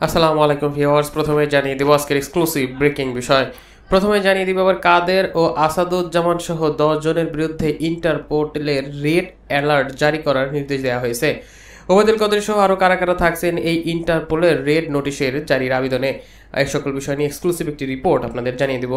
আসসালামু আলাইকুম ভিউয়ার্স, প্রথমে জানিয়ে দেব আজকের এক্সক্লুসিভ ব্রেকিং বিষয়। প্রথমে জানিয়ে দিব আবার কাদের ও আসাদুজ্জামান সহ 10 জনের বিরুদ্ধে ইন্টারপোর্টের রেড অ্যালার্ট জারি করার নির্দেশ দেওয়া হয়েছে। ওবায়দুল কাদের সহ আরও কারা কারা থাকছেন এই ইন্টারপোলের রেড নোটিশের জারির আবেদনে, এই সকল বিষয় নিয়ে এক্সক্লুসিভ একটি রিপোর্ট আপনাদের জানিয়ে দেব।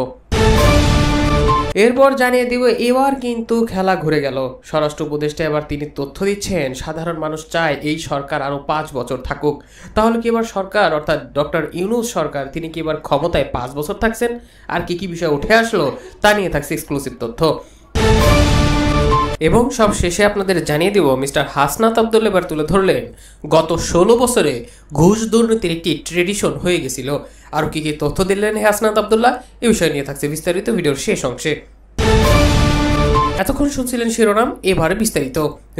এরপর জানিয়ে দিব এবার কিন্তু খেলা ঘুরে গেল। স্বরাষ্ট্র উপদেষ্টা এবার তিনি তথ্য দিচ্ছেন সাধারণ মানুষ চায় এই সরকার আরো 5 বছর থাকুক। তাহলে কি এবার সরকার অর্থাৎ ডক্টর ইউনূস সরকার তিনি কি এবার ক্ষমতায় 5 বছর থাকছেন? আর কি কি বিষয় উঠে আসলো তা নিয়ে থাকছে এক্সক্লুসিভ তথ্য। এবং সব শেষে আপনাদের জানিয়ে দিব মিস্টার হাসনাত আব্দুল্লাহ এবার তুলে ধরলেন গত 16 বছরে ঘুষ দুর্নীতির একটি ট্রেডিশন হয়ে গেছিল। আর কি কি তথ্য দিলেন হাসনাত আব্দুল্লাহ এই বিষয় নিয়ে থাকছে বিস্তারিত ভিডিওর শেষ অংশে। এতক্ষণ শুনছিলেন শিরোনাম, এবারে বিস্তারিত।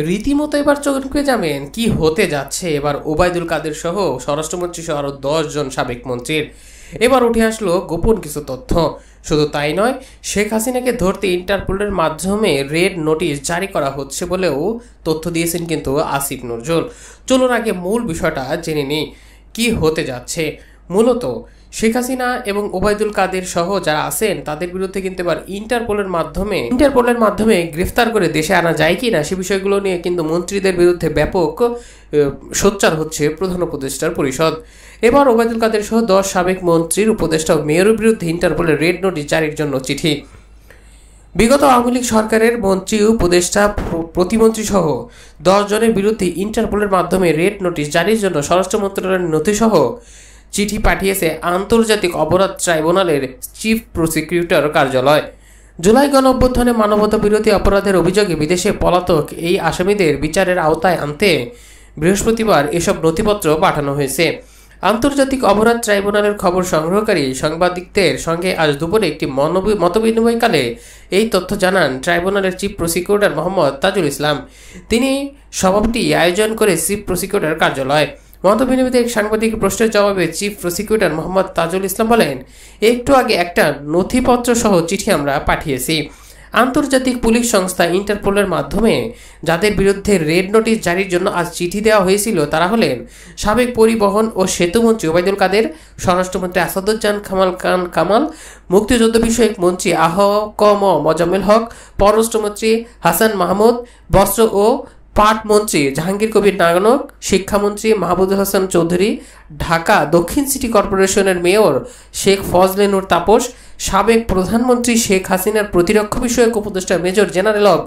রীতিমতো এবার চমকে যাবেন কি হতে যাচ্ছে এবার ওবায়দুল কাদের সহ স্বরাষ্ট্রমন্ত্রী সহ আরো 10 জন সাবেক মন্ত্রীর। এবার উঠে আসলো গোপন কিছু তথ্য। শুধু তাই নয়, শেখ হাসিনাকে ধরতে ইন্টারপোলের মাধ্যমে রেড নোটিশ জারি করা হচ্ছে বলেও তথ্য দিয়েছেন কিন্তু আসিফ নজরুল। চলুন আগে মূল বিষয়টা জেনে নিই কি হতে যাচ্ছে। মূলত শেখ হাসিনা এবং ওবায়দুল কাদের সহ যারা আছেন তাদের বিরুদ্ধে কিন্তু এবার ইন্টারপোলের মাধ্যমে গ্রেফতার করে দেশে আনা যায় কি না সে বিষয়গুলো নিয়ে কিন্তু মন্ত্রীদের বিরুদ্ধে ব্যাপক সোচ্চার হচ্ছে প্রধান উপদেষ্টার পরিষদ। এবার ওবায়দুল কাদের সহ 10 সাবেক মন্ত্রীর উপদেষ্টা ও মেয়রের বিরুদ্ধে ইন্টারপোলের রেড নোটিশ জারির জন্য চিঠি। বিগত আওয়ামী লীগ সরকারের মন্ত্রী উপদেষ্টা প্রতিমন্ত্রী সহ 10 জনের বিরুদ্ধে ইন্টারপোলের মাধ্যমে রেড নোটিশ জারির জন্য স্বরাষ্ট্র মন্ত্রণালয়ের নথি সহ চিঠি পাঠিয়েছে আন্তর্জাতিক অপরাধ ট্রাইব্যুনালের চিফ প্রসিকিউটর কার্যালয়। জুলাই গণঅভ্যুত্থানে মানবতা বিরোধী অপরাধের অভিযোগে বিদেশে পলাতক এই আসামিদের বিচারের আওতায় আনতে বৃহস্পতিবার এসব নথিপত্র পাঠানো হয়েছে। আন্তর্জাতিক অপরাধ ট্রাইব্যুনালের খবর সংগ্রহকারী সাংবাদিকদের সঙ্গে আজ দুপুরে একটি মতবিনিময়কালে এই তথ্য জানান ট্রাইব্যুনালের চিফ প্রসিকিউটর মোহাম্মদ তাজুল ইসলাম। তিনি সভাপতি আয়োজন করে চিফ প্রসিকিউটর কার্যালয়। মতবিনিময়ে এক সাংবাদিক প্রশ্নের জবাবে চিফ প্রসিকিউটর মোহাম্মদ তাজুল ইসলাম বলেন, একটু আগে একটা নথিপত্র সহ চিঠি আমরা পাঠিয়েছি। আন্তর্জাতিক পুলিশ সংস্থা ইন্টারপোলের মাধ্যমে যাদের বিরুদ্ধে রেড নোটিশ জারির জন্য আজ চিঠি দেওয়া হয়েছিল তারা হলেন সাবেক পরিবহন ও সেতুমন্ত্রী ওবায়দুল কাদের, স্বরাষ্ট্রমন্ত্রী আসাদুজ্জামান কামাল, মুক্তিযুদ্ধ বিষয়ক মন্ত্রী মোজাম্মেল হক, পররাষ্ট্রমন্ত্রী হাসান মাহমুদ, বস্ত্র ও পাট মন্ত্রী জাহাঙ্গীর কবির নানক, শিক্ষামন্ত্রী মাহবুবুল হাসান চৌধুরী, ঢাকা দক্ষিণ সিটি কর্পোরেশনের মেয়র শেখ ফজলে নূর তাপস, সাবেক প্রধানমন্ত্রী শেখ হাসিনার প্রতিরক্ষা বিষয়ক উপদেষ্টা major general of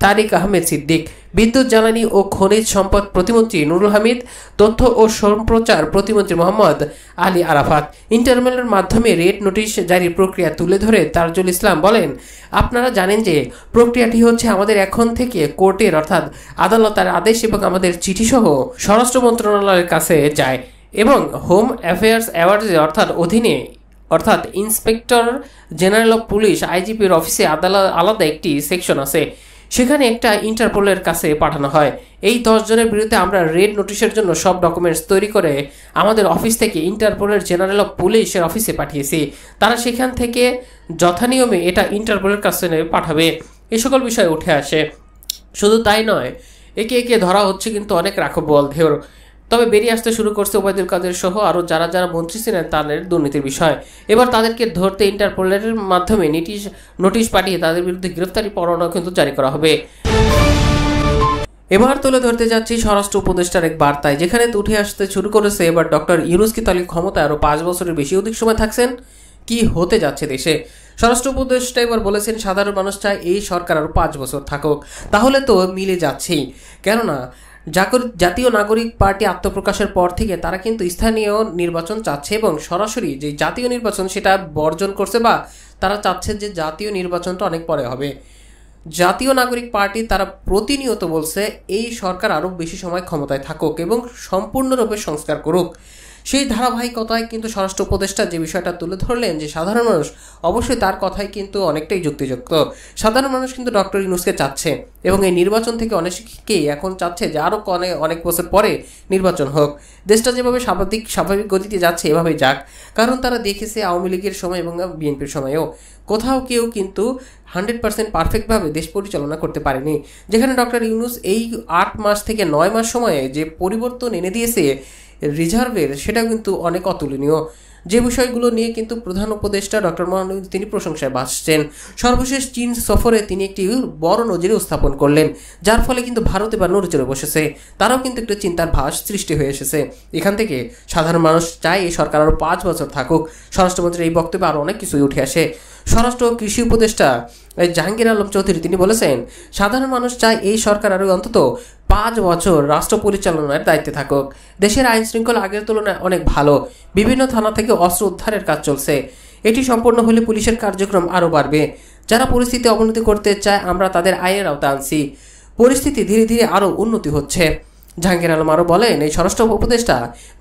Tariq Ahmed Siddique, বিদ্যুৎ জ্বালানি ও খনিজ সম্পদ প্রতিমন্ত্রী নুরুল হামিদ, তথ্য ও সম্প্রচার প্রতিমন্ত্রী মোহাম্মদ আলী আরাফাত। ইন্টারপোলের মাধ্যমে রেড নোটিশ জারির প্রক্রিয়া তুলে ধরে তাজুল ইসলাম বলেন, আপনারা জানেন যে প্রক্রিয়াটি হচ্ছে আমাদের এখন থেকে কোর্টের অর্থাৎ আদালতের আদেশ এবং আমাদের চিঠি সহ স্বরাষ্ট্র মন্ত্রণালয়ের কাছে যায় এবং হোম অ্যাফেয়ার্স অ্যাওয়ার্ডে অর্থাৎ ইন্সপেক্টর জেনারেল অফ পুলিশ আইজিপির অফিসে আলাদা একটি সেকশন আছে, সেখানে একটা ইন্টারপোলের কাছে পাঠানো হয়। এই 10 জনের বিরুদ্ধে আমরা রেড নোটিশের জন্য সব ডকুমেন্টস তৈরি করে আমাদের অফিস থেকে ইন্টারপোলের জেনারেল অফ পুলিশের অফিসে পাঠিয়েছি। তারা সেখান থেকে যথানিয়মে এটা ইন্টারপোলের কাছে পাঠাবে। এ সকল বিষয় উঠে আসে। শুধু তাই নয়, একে একে ধরা হচ্ছে কিন্তু অনেক রাখবল ঢেউ। তবে বেরিয়ে আসতে শুরু করছে ওবায়দুল কাদের সহ আরও যারা মন্ত্রী ছিলেন তাদের দুর্নীতির বিষয়। এবার তাদেরকে ধরতে ইন্টারপোলের মাধ্যমে নোটিশ পাঠিয়ে তাদের বিরুদ্ধে গ্রেফতারি পরোয়ানা কিন্তু জারি করা হবে। এবার তুলে ধরতে যাচ্ছি স্বরাষ্ট্র উপদেষ্টার এক বার্তায়, যেখানে উঠে আসতে শুরু করেছে এবার ডক্টর ইউনূস কি তাহলে ক্ষমতায় আরও 5 বছরের বেশি অধিক সময় থাকছেন? কি হতে যাচ্ছে দেশে? স্বরাষ্ট্র উপদেষ্টা এবার বলেছেন সাধারণ মানুষ চায় এই সরকার আরও 5 বছর থাকুক। তাহলে তো মিলে যাচ্ছেই, কেননা জাতীয় নাগরিক পার্টি আত্মপ্রকাশের পর থেকে তারা কিন্তু স্থানীয় নির্বাচন চাচ্ছে এবং সরাসরি যে জাতীয় নির্বাচন সেটা বর্জন করছে, বা তারা চাচ্ছে যে জাতীয় নির্বাচনটা অনেক পরে হবে। জাতীয় নাগরিক পার্টি তারা প্রতিনিয়ত বলছে এই সরকার আরও বেশি সময় ক্ষমতায় থাকুক এবং সম্পূর্ণরূপে সংস্কার করুক। সেই ধারাবাহিকতায় কিন্তু স্বরাষ্ট্র উপদেষ্টা যে বিষয়টা তুলে ধরলেন যে সাধারণ মানুষ অবশ্যই তার কথাই কিন্তু অনেকটাই যুক্তিযুক্ত। সাধারণ মানুষ কিন্তু ডক্টর ইউনূসকে চাচ্ছে এবং এই নির্বাচন থেকে অনেকেই এখন চাচ্ছে যে আরও অনেক বছর পরে নির্বাচন হোক। দেশটা যেভাবে স্বাভাবিক গতিতে যাচ্ছে এভাবেই যাক, কারণ তারা দেখেছে আওয়ামী লীগের সময় এবং বিএনপির সময়ও কোথাও কেউ কিন্তু 100% পারফেক্টভাবে দেশ পরিচালনা করতে পারেনি। যেখানে ডক্টর ইউনূস এই 8 মাস থেকে 9 মাস সময়ে যে পরিবর্তন এনে দিয়েছে, রিজার্ভের সেটাও কিন্তু অনেক অতুলনীয়। যে বিষয়গুলো নিয়ে কিন্তু প্রধান উপদেষ্টা ডক্টর মোহাম্মদ তিনি প্রশংসায় ভাসছেন। সর্বশেষ চীন সফরে তিনি একটি বড় নজির স্থাপন করলেন, যার ফলে কিন্তু ভারত এবার নড়ে চড়ে বসেছে। তারাও কিন্তু একটু চিন্তার ভাস সৃষ্টি হয়ে এসেছে। এখান থেকে সাধারণ মানুষ চায় এই সরকার আরও 5 বছর থাকুক। স্বরাষ্ট্রমন্ত্রীর এই বক্তব্যে আরও অনেক কিছুই উঠে আসে। স্বরাষ্ট্র ও কৃষি উপদেষ্টা জাহাঙ্গীর আলম চৌধুরী তিনি বলেছেন, সাধারণ মানুষ চায় এই সরকার আরও অন্তত 5 বছর রাষ্ট্র পরিচালনার দায়িত্বে থাকুক। দেশের আইন শৃঙ্খলা আগের তুলনায় অনেক ভালো। বিভিন্ন থানা থেকে অস্ত্র উদ্ধারের কাজ চলছে। এটি সম্পন্ন হলে পুলিশের কার্যক্রম আরও বাড়বে। যারা পরিস্থিতি অবনতি করতে চায় আমরা তাদের আইনের আওতায় আনছি। পরিস্থিতি ধীরে ধীরে আরও উন্নতি হচ্ছে। জাহাঙ্গীর আলম আরও বলেন, এই স্বরাষ্ট্র উপদেষ্টা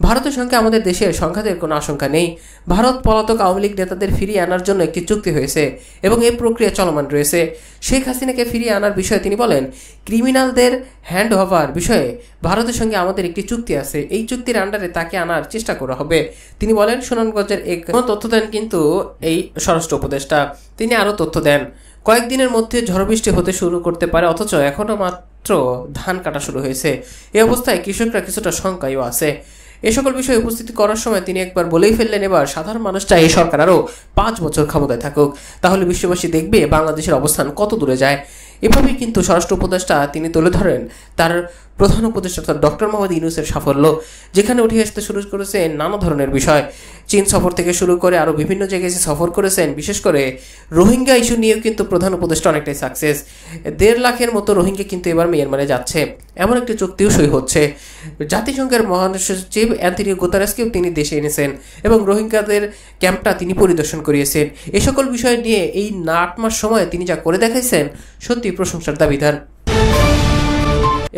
ভারতের সঙ্গে আমাদের দেশের সংঘাতের কোনো আশঙ্কা নেই। ভারত পলাতক আওয়ামী লীগ নেতাদের ফিরিয়ে আনার জন্য একটি চুক্তি হয়েছে এবং এই প্রক্রিয়া চলমান রয়েছে। শেখ হাসিনাকে ফিরিয়ে আনার বিষয়ে তিনি বলেন, ক্রিমিনালদের হ্যান্ড ওভার বিষয়ে ভারতের সঙ্গে আমাদের একটি চুক্তি আছে। এই চুক্তির আন্ডারে তাকে আনার চেষ্টা করা হবে। তিনি বলেন, সুনামগঞ্জের এক তথ্য দেন কিন্তু এই স্বরাষ্ট্র উপদেষ্টা। তিনি আরও তথ্য দেন, কয়েকদিনের মধ্যে ঝড় বৃষ্টি হতে শুরু করতে পারে, অথচ এখনও মাত্র ধান কাটা শুরু হয়েছে। এই অবস্থায় কৃষকরা কিছুটা শঙ্কায়ও আছে। এ সকল বিষয়ে উপস্থিতি করার সময় তিনি একবার বলেই ফেললেন, এবার সাধারণ মানুষ চায় এই সরকার আরও 5 বছর ক্ষমতায় থাকুক। তাহলে বিশ্ববাসী দেখবে বাংলাদেশের অবস্থান কত দূরে যায়। এভাবেই কিন্তু স্বরাষ্ট্র উপদেষ্টা তিনি তুলে ধরেন তার প্রধান উপদেষ্টা ডক্টর মোহাম্মদ ইউনূসের সাফল্য, যেখানে উঠে আসতে শুরু করেছেন নানা ধরনের বিষয়। চীন সফর থেকে শুরু করে আরও বিভিন্ন জায়গায় সফর করেছেন। বিশেষ করে রোহিঙ্গা ইস্যু নিয়েও কিন্তু প্রধান উপদেষ্টা অনেকটাই সাকসেস। 1.5 লাখের মতো রোহিঙ্গা কিন্তু এবার মিয়ানমারে যাচ্ছে, এমন একটি চুক্তিও সই হচ্ছে। জাতিসংঘের মহাসচিব অ্যান্টনিও গুতেরেসকেও তিনি দেশে এনেছেন এবং রোহিঙ্গাদের ক্যাম্পটা তিনি পরিদর্শন করিয়েছেন। এই সকল বিষয় নিয়ে এই 8 মাস সময়ে তিনি যা করে দেখাইছেন সত্যি প্রশংসার দাবিদার।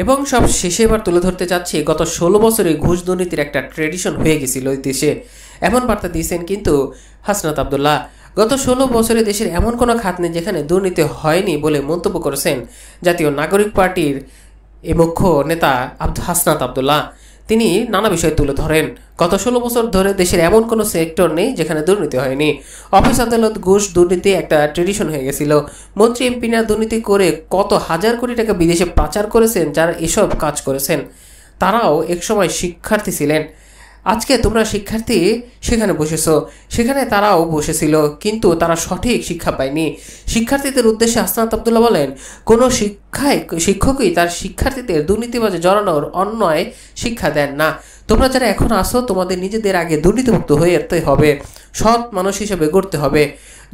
এবং সব শেষে এবার তুলে ধরতে চাচ্ছি, গত 16 বছরে ঘুষ দুর্নীতির একটা ট্রেডিশন হয়ে গেছিল এই দেশে, এমন বার্তা দিয়েছেন কিন্তু হাসনাত আবদুল্লাহ। গত 16 বছরে দেশের এমন কোনো খাত নেই যেখানে দুর্নীতি হয়নি বলে মন্তব্য করেছেন জাতীয় নাগরিক পার্টির এই মুখ্য নেতা হাসনাত আবদুল্লাহ। তিনি নানা বিষয় তুলে ধরেন, গত 16 বছর ধরে দেশের এমন কোনো সেক্টর নেই যেখানে দুর্নীতি হয়নি। অফিস আদালত ঘুষ দুর্নীতি একটা ট্রেডিশন হয়ে গেছিল। মন্ত্রী এমপিরা দুর্নীতি করে কত হাজার কোটি টাকা বিদেশে পাচার করেছেন। যারা এসব কাজ করেছেন তারাও একসময় শিক্ষার্থী ছিলেন। আজকে তোমরা শিক্ষার্থী সেখানে বসেছো, সেখানে তারাও বসেছিল, কিন্তু তারা সঠিক শিক্ষা পায়নি। শিক্ষার্থীদের উদ্দেশ্যে হাসনাত আবদুল্লাহ বলেন, কোনো শিক্ষকই তার শিক্ষার্থীদের দুর্নীতিবাজে জড়ানোর অন্যায় শিক্ষা দেন না। তোমরা যারা এখন আসো তোমাদের নিজেদের আগে দুর্নীতিমুক্ত হয়ে যেতে হবে, সৎ মানুষ হিসেবে গড়তে হবে।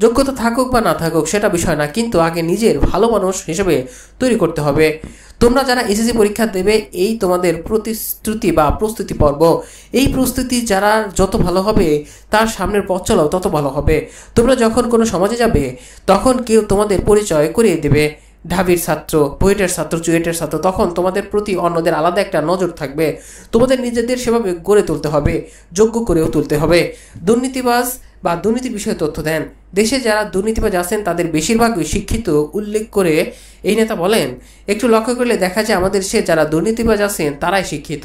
যোগ্যতা থাকুক বা না থাকুক সেটা বিষয় না, কিন্তু আগে নিজের ভালো মানুষ হিসেবে তৈরি করতে হবে। তোমরা যারা এসএসসি পরীক্ষা দেবে, এই তোমাদের প্রতিশ্রুতি বা প্রস্তুতি পর্ব। এই প্রস্তুতি যারা যত ভালো হবে তার সামনের পথ চলাও তত ভালো হবে। তোমরা যখন কোনো সমাজে যাবে তখন কেউ তোমাদের পরিচয় করিয়ে দেবে, ঢাবির ছাত্র, বুয়েটের ছাত্র, চুয়েটের ছাত্র, তখন তোমাদের প্রতি অন্যদের আলাদা একটা নজর থাকবে। তোমাদের নিজেদের সেভাবে গড়ে তুলতে হবে, যোগ্য করেও তুলতে হবে। দুর্নীতিবাজ বা দুর্নীতি বিষয়ে তথ্য দেন। দেশে যারা দুর্নীতিবাজ আছেন তাদের বেশিরভাগই শিক্ষিত উল্লেখ করে এই নেতা বলেন, একটু লক্ষ্য করলে দেখা যায় আমাদের দেশে যারা দুর্নীতিবাজ আছেন তারাই শিক্ষিত।